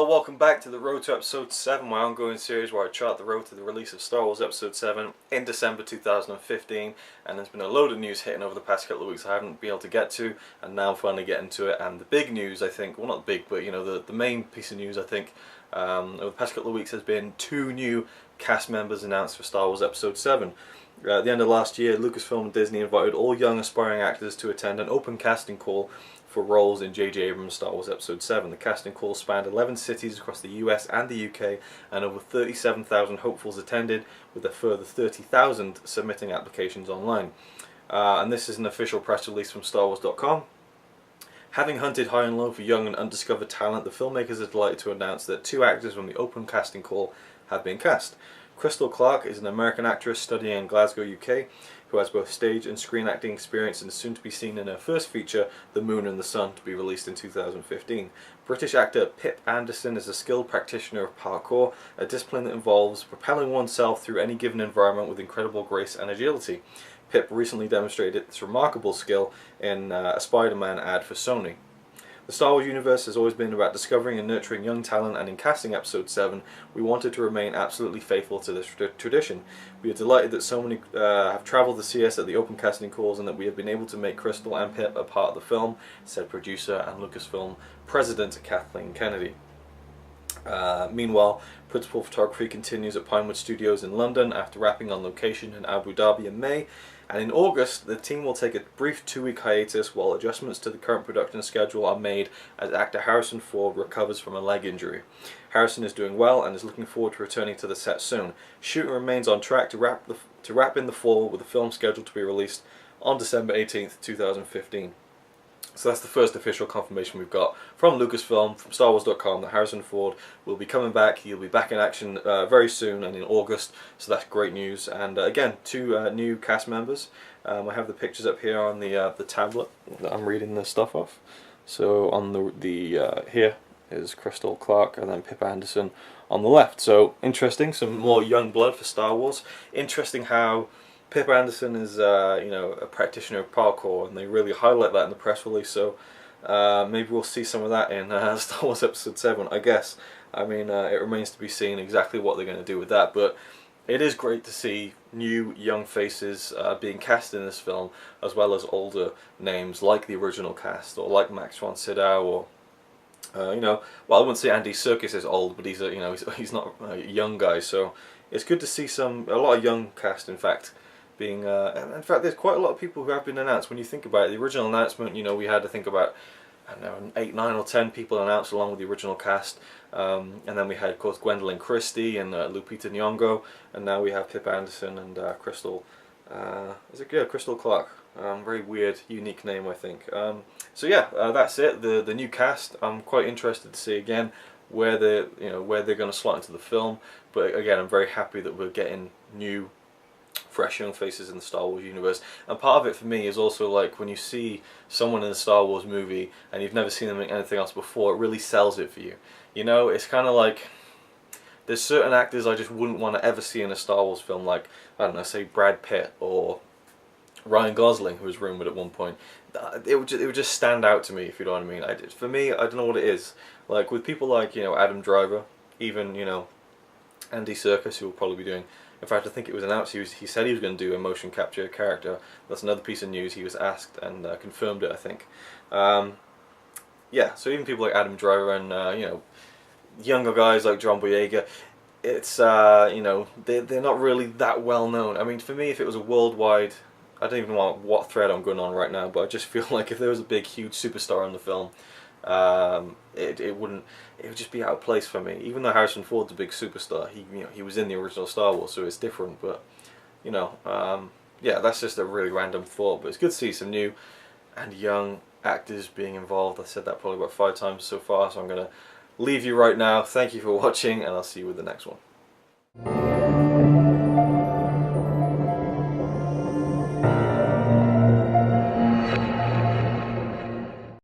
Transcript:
welcome back to the Road to Episode 7, my ongoing series where I chart the road to the release of Star Wars Episode 7 in December 2015, and there's been a load of news hitting over the past couple of weeks I haven't been able to get to, and now I'm finally getting to it. And the big news, I think, well, not big, but you know, the main piece of news, I think, over the past couple of weeks has been 2 new cast members announced for Star Wars Episode 7. At the end of last year, Lucasfilm and Disney invited all young aspiring actors to attend an open casting call for roles in J.J. Abrams' Star Wars Episode 7. The casting call spanned 11 cities across the US and the UK, and over 37,000 hopefuls attended, with a further 30,000 submitting applications online. And this is an official press release from StarWars.com. Having hunted high and low for young and undiscovered talent, the filmmakers are delighted to announce that 2 actors from the open casting call have been cast. Clarke is an American actress studying in Glasgow, UK, who has both stage and screen acting experience and is soon to be seen in her first feature, The Moon and the Sun, to be released in 2015. British actor Pip Andersen is a skilled practitioner of parkour, a discipline that involves propelling oneself through any given environment with incredible grace and agility. Pip recently demonstrated this remarkable skill in a Spider-Man ad for Sony. The Star Wars universe has always been about discovering and nurturing young talent, and in casting Episode 7, we wanted to remain absolutely faithful to this tradition. We are delighted that so many have travelled to see us at the open casting calls, and that we have been able to make Crystal and Pip a part of the film, said producer and Lucasfilm President Kathleen Kennedy. Meanwhile, principal photography continues at Pinewood Studios in London after wrapping on location in Abu Dhabi in May, and in August the team will take a brief 2-week hiatus while adjustments to the current production schedule are made as actor Harrison Ford recovers from a leg injury. Harrison is doing well and is looking forward to returning to the set soon. Shooting remains on track to wrap in the fall, with the film scheduled to be released on December 18th, 2015. So that's the first official confirmation we've got from Lucasfilm, from StarWars.com, that Harrison Ford will be coming back. He'll be back in action very soon, and in August, so that's great news. And again, 2 new cast members. I have the pictures up here on the tablet that I'm reading the stuff off. So on the here is Crystal, Clarke, and then Pip Andersen on the left. So interesting, some more young blood for Star Wars. Interesting how Pip Andersen is, you know, a practitioner of parkour, and they really highlight that in the press release. So maybe we'll see some of that in Star Wars Episode 7, I guess. I mean, it remains to be seen exactly what they're going to do with that, but it is great to see new young faces being cast in this film, as well as older names like the original cast, or like Max von Sydow, or you know, well, I wouldn't say Andy Serkis is old, but he's he's not a young guy. So it's good to see a lot of young cast, in fact. Being, and in fact, there's quite a lot of people who have been announced. When you think about it, the original announcement, you know, we had to think about, I don't know, 8, 9 or 10 people announced along with the original cast, and then we had, of course, Gwendolyn Christie and Lupita Nyong'o, and now we have Pip Andersen and Crystal, Crystal Clarke. Very weird, unique name, I think. So yeah, that's it. The new cast. I'm quite interested to see again where they're going to slot into the film. But again, I'm very happy that we're getting new, fresh young faces in the Star Wars universe. And part of it for me is also, like, when you see someone in a Star Wars movie and you've never seen them in anything else before, it really sells it for you. You know, it's kind of like, there's certain actors I just wouldn't want to ever see in a Star Wars film, like, I don't know, say Brad Pitt or Ryan Gosling, who was rumoured at one point. It would just stand out to me, if you know what I mean. For me, I don't know what it is. Like, with people like, you know, Adam Driver, even, you know, Andy Serkis, who will probably be doing, in fact, I think it was announced he said he was going to do a motion capture character. That's another piece of news. He was asked and confirmed it, I think. Yeah, so even people like Adam Driver and you know, younger guys like John Boyega, it's you know, they're not really that well known. I mean, for me, if it was a worldwide, I don't even know what thread I'm going on right now, but I just feel like if there was a big, huge superstar in the film, it would just be out of place for me. Even though Harrison Ford's a big superstar, he was in the original Star Wars, so it's different. But you know, yeah, that's just a really random thought. But it's good to see some new and young actors being involved. I said that probably about 5 times so far, so I'm gonna leave you right now. Thank you for watching, and I'll see you with the next one.